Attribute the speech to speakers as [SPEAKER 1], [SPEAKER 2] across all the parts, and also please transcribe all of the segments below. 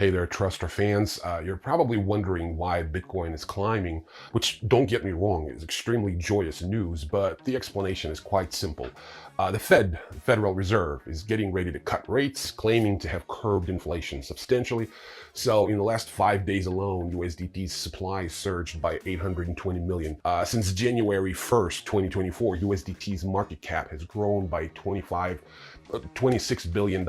[SPEAKER 1] Hey there, TRASTRA fans. You're probably wondering why Bitcoin is climbing, which, don't get me wrong, is extremely joyous news, but the explanation is quite simple. The Federal Reserve, is getting ready to cut rates, claiming to have curbed inflation substantially. So in the last 5 days alone, USDT's supply surged by 820 million. Since January 1st, 2024, USDT's market cap has grown by $26 billion.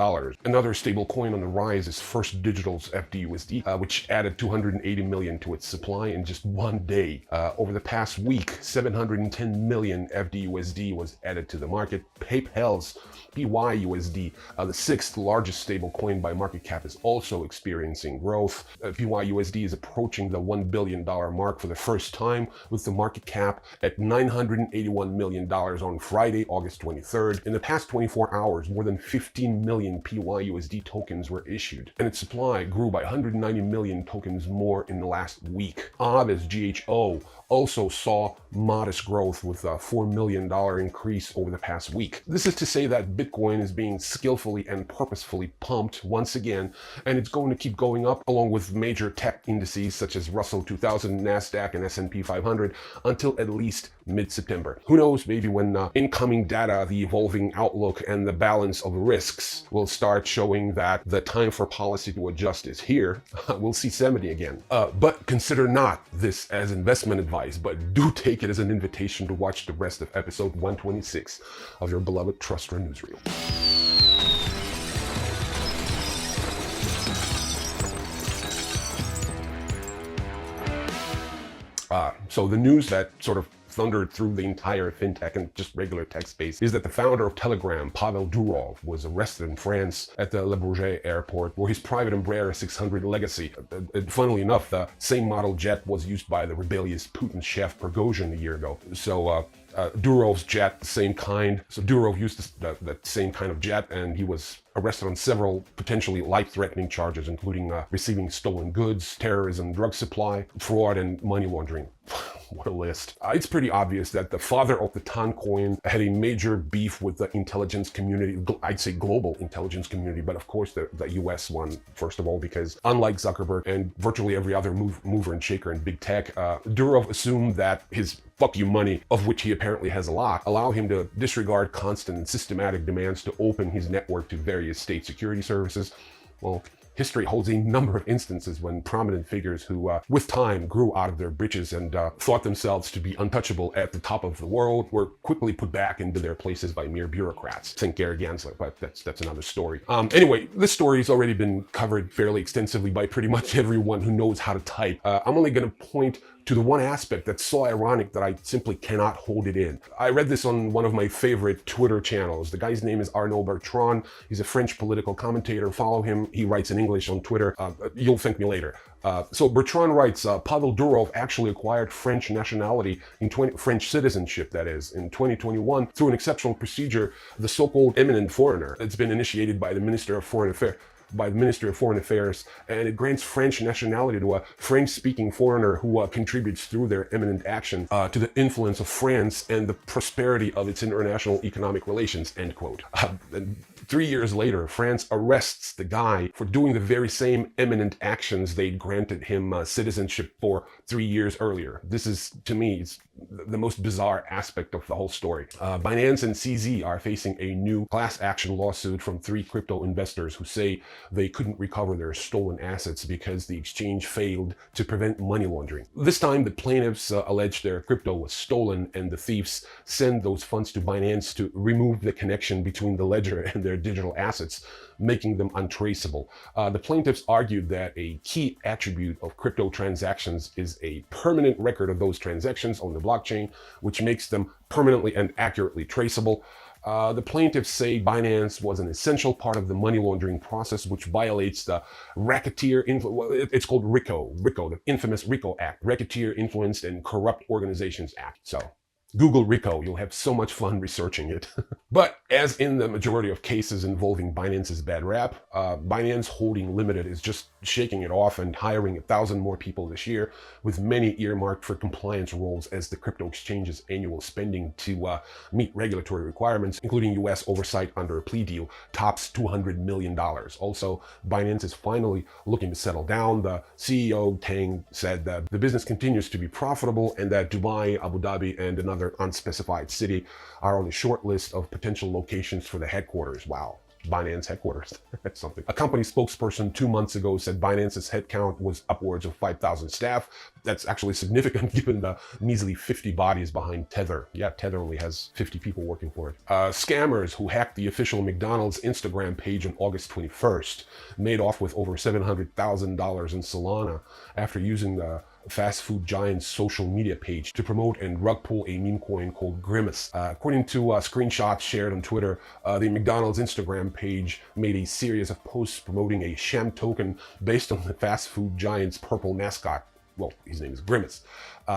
[SPEAKER 1] Another stablecoin on the rise is First Digital's FDUSD, which added 280 million to its supply in just 1 day. Over the past week, 710 million FDUSD was added to the market. PayPal's PYUSD, the sixth largest stablecoin by market cap, is also experiencing growth. PYUSD is approaching the $1 billion mark for the first time, with the market cap at $981 million on Friday, August 23rd. In the past 24 hours, more than 15 million PYUSD tokens were issued, and its supply grew by 190 million tokens more in the last week. Aves GHO also saw modest growth with a $4 million increase over the past week. This is to say that Bitcoin is being skillfully and purposefully pumped once again, and it's going to keep going up along with major tech indices such as Russell 2000, NASDAQ, and S&P 500 until at least mid-September. Who knows, maybe when incoming data, the evolving outlook, and the balance of risks will start showing that the time for policy to adjust is here, we'll see 70 again. But consider not this as investment advice, but do take it as an invitation to watch the rest of episode 126 of your beloved TRASTRA Newsreel. So the news that sort of thundered through the entire fintech and just regular tech space is that the founder of Telegram, Pavel Ddurov, was arrested in France at the Le Bourget airport, where his private Embraer 600 Legacy, funnily enough, the same model jet was used by the rebellious Putin chef Prigozhin a year ago. So Durov's jet, the same kind. So Durov used that same kind of jet, and he was arrested on several potentially life-threatening charges, including receiving stolen goods, terrorism, drug supply, fraud, and money laundering. What a list. It's pretty obvious that the father of the Toncoin had a major beef with the intelligence community, I'd say global intelligence community, but of course the US one, first of all, because unlike Zuckerberg and virtually every other mover and shaker in big tech, Durov assumed that his fuck you money, of which he apparently has a lot, allow him to disregard constant and systematic demands to open his network to various state security services. Well, history holds a number of instances when prominent figures who, with time, grew out of their britches and thought themselves to be untouchable at the top of the world were quickly put back into their places by mere bureaucrats. Think Gary Gensler, but that's another story. Anyway, this story has already been covered fairly extensively by pretty much everyone who knows how to type. I'm only going to point to the one aspect that's so ironic that I simply cannot hold it in. I read this on one of my favorite Twitter channels. The guy's name is Arnaud Bertrand. He's a French political commentator. Follow him. He writes in English on Twitter. You'll thank me later. So Bertrand writes, Pavel Ddurov actually acquired French nationality, French citizenship, that is, in 2021 through an exceptional procedure, the so-called eminent foreigner. It's been initiated by the Minister of Foreign Affairs, and it grants French nationality to a French-speaking foreigner who contributes through their eminent action to the influence of France and the prosperity of its international economic relations, end quote. And 3 years later, France arrests the guy for doing the very same eminent actions they'd granted him citizenship for 3 years earlier. This is, to me, it's the most bizarre aspect of the whole story. Binance and CZ are facing a new class action lawsuit from 3 crypto investors who say they couldn't recover their stolen assets because the exchange failed to prevent money laundering. This time, the plaintiffs allege their crypto was stolen, and the thieves send those funds to Binance to remove the connection between the ledger and their digital assets, making them untraceable. The plaintiffs argued that a key attribute of crypto transactions is a permanent record of those transactions on the blockchain, which makes them permanently and accurately traceable. The plaintiffs say Binance was an essential part of the money laundering process, which violates the Racketeer, it's called RICO, the infamous RICO Act, Racketeer Influenced and Corrupt Organizations Act. So Google Rico, you'll have so much fun researching it. But as in the majority of cases involving Binance's bad rap, Binance Holding Limited is just shaking it off and hiring 1,000 more people this year, with many earmarked for compliance roles as the crypto exchange's annual spending to meet regulatory requirements, including US oversight under a plea deal, tops $200 million. Also, Binance is finally looking to settle down. The CEO, Tang, said that the business continues to be profitable and that Dubai, Abu Dhabi, and another unspecified city are on the short list of potential locations for the headquarters. Wow. Binance headquarters. That's something. A company spokesperson 2 months ago said Binance's headcount was upwards of 5,000 staff. That's actually significant given the measly 50 bodies behind Tether. Yeah, Tether only has 50 people working for it. Scammers who hacked the official McDonald's Instagram page on August 21st made off with over $700,000 in Solana after using the fast food giant's social media page to promote and rug pull a meme coin called Grimace. According to screenshots shared on Twitter, the McDonald's Instagram page made a series of posts promoting a sham token based on the fast food giant's purple mascot. Well, his name is Grimace.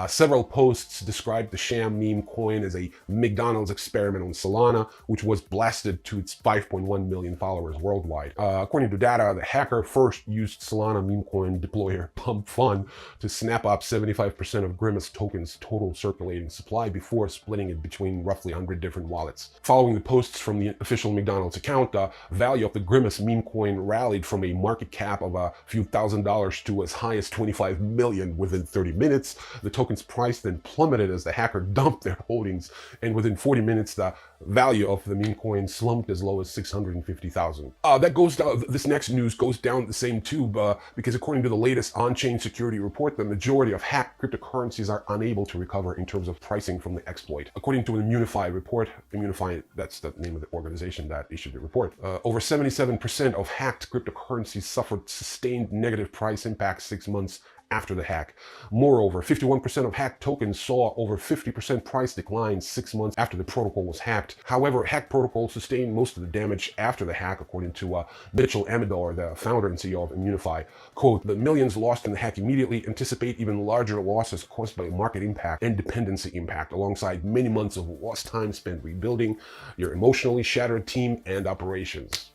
[SPEAKER 1] Several posts described the sham meme coin as a McDonald's experiment on Solana, which was blasted to its 5.1 million followers worldwide. According to data, the hacker first used Solana meme coin deployer Pump Fun to snap up 75% of Grimace token's total circulating supply before splitting it between roughly 100 different wallets. Following the posts from the official McDonald's account, the value of the Grimace meme coin rallied from a market cap of a few $1,000s to as high as 25 million within 30 minutes. The token's price then plummeted as the hacker dumped their holdings, and within 40 minutes the value of the meme coin slumped as low as 650,000. That goes down. This next news goes down the same tube because according to the latest on-chain security report, the majority of hacked cryptocurrencies are unable to recover in terms of pricing from the exploit. According to an Immunify report, Immunify, that's the name of the organization that issued the report, over 77% of hacked cryptocurrencies suffered sustained negative price impact 6 months after the hack. Moreover, 51% of hacked tokens saw over 50% price decline 6 months after the protocol was hacked. However, hacked protocols sustained most of the damage after the hack, according to Mitchell Amador, the founder and CEO of Immunify. Quote, "The millions lost in the hack immediately anticipate even larger losses caused by market impact and dependency impact, alongside many months of lost time spent rebuilding your emotionally shattered team and operations."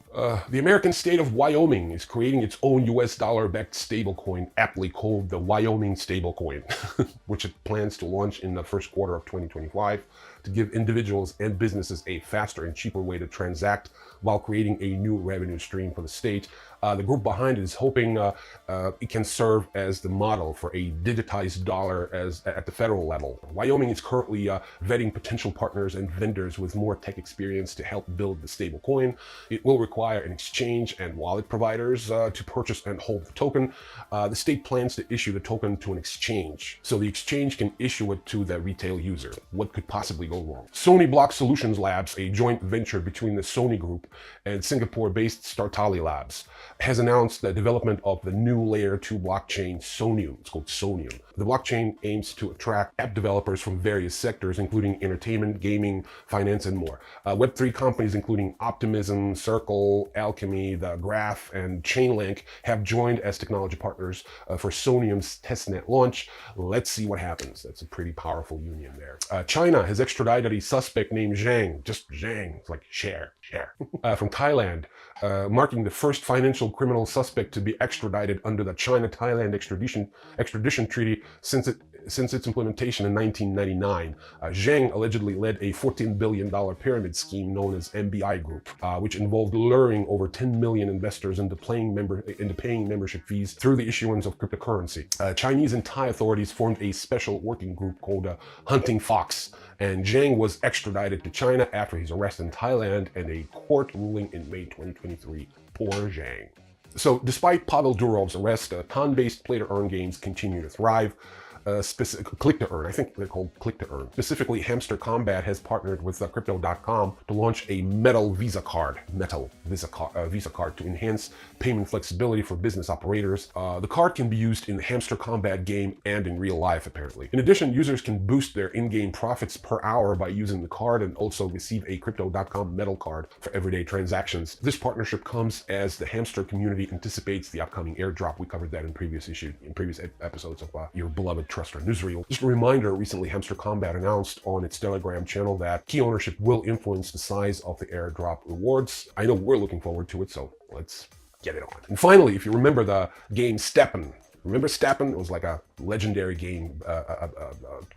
[SPEAKER 1] The American state of Wyoming is creating its own US dollar-backed stablecoin, aptly called the Wyoming stablecoin, which it plans to launch in the first quarter of 2025 to give individuals and businesses a faster and cheaper way to transact while creating a new revenue stream for the state. The group behind it is hoping it can serve as the model for a digitized dollar at the federal level. Wyoming is currently vetting potential partners and vendors with more tech experience to help build the stablecoin. It will require an exchange and wallet providers to purchase and hold the token. The state plans to issue the token to an exchange, so the exchange can issue it to the retail user. What could possibly go wrong? Sony Block Solutions Labs, a joint venture between the Sony Group and Singapore-based Startale Labs, has announced the development of the new Layer 2 blockchain, Sonium. It's called Sonium. The blockchain aims to attract app developers from various sectors, including entertainment, gaming, finance, and more. Web3 companies including Optimism, Circle, Alchemy, The Graph, and Chainlink have joined as technology partners for Sonium's testnet launch. Let's see what happens. That's a pretty powerful union there. China has extradited a suspect named Zhang, just Zhang, it's like share, from Thailand, marking the first financial criminal suspect to be extradited under the China-Thailand extradition treaty since its implementation in 1999. Zhang allegedly led a $14 billion pyramid scheme known as MBI Group, which involved luring over 10 million investors into paying membership fees through the issuance of cryptocurrency. Chinese and Thai authorities formed a special working group called Hunting Fox, and Zhang was extradited to China after his arrest in Thailand and a court ruling in May 2023. Poor Zhang. So despite Pavel Durov's arrest, con-based play-to-earn games continue to thrive. Click-to-earn, I think they're called click-to-earn. Specifically, Hamster Combat has partnered with Crypto.com to launch a metal Visa card to enhance payment flexibility for business operators. The card can be used in the Hamster Combat game and in real life, apparently. In addition, users can boost their in-game profits per hour by using the card and also receive a Crypto.com metal card for everyday transactions. This partnership comes as the hamster community anticipates the upcoming airdrop. We covered that in previous episodes of your beloved TRASTRA Newsreel. Just a reminder, recently Hamster Combat announced on its Telegram channel that key ownership will influence the size of the airdrop rewards. I know we're looking forward to it, so let's get it on. And finally, if you remember the game Stepn, remember Stepn? It was like a legendary game a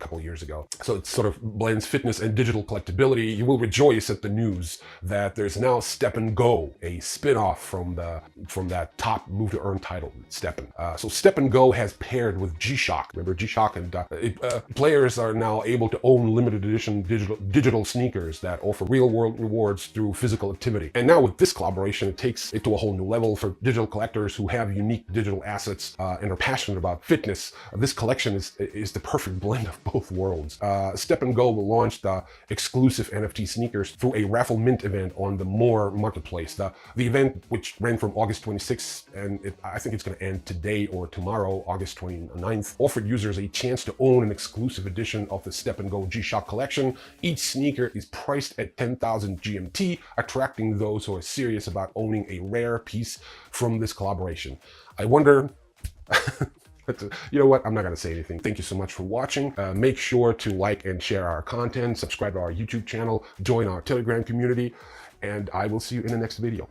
[SPEAKER 1] couple years ago. So it sort of blends fitness and digital collectability. You will rejoice at the news that there's now Stepn Go, a spin-off from that top move to earn title, Stepn. So Stepn Go has paired with G-Shock. Remember G-Shock? And players are now able to own limited edition digital sneakers that offer real-world rewards through physical activity. And now with this collaboration, it takes it to a whole new level for digital collectors who have unique digital assets and are passionate about fitness. This collection is the perfect blend of both worlds. Stepn Go will launch the exclusive NFT sneakers through a raffle mint event on the More marketplace. The event, which ran from August 26th, and I think it's going to end today or tomorrow, August 29th, offered users a chance to own an exclusive edition of the Stepn Go G-Shock collection. Each sneaker is priced at 10,000 GMT, attracting those who are serious about owning a rare piece from this collaboration. I wonder... You know what? I'm not going to say anything. Thank you so much for watching. Make sure to like and share our content, subscribe to our YouTube channel, join our Telegram community, and I will see you in the next video.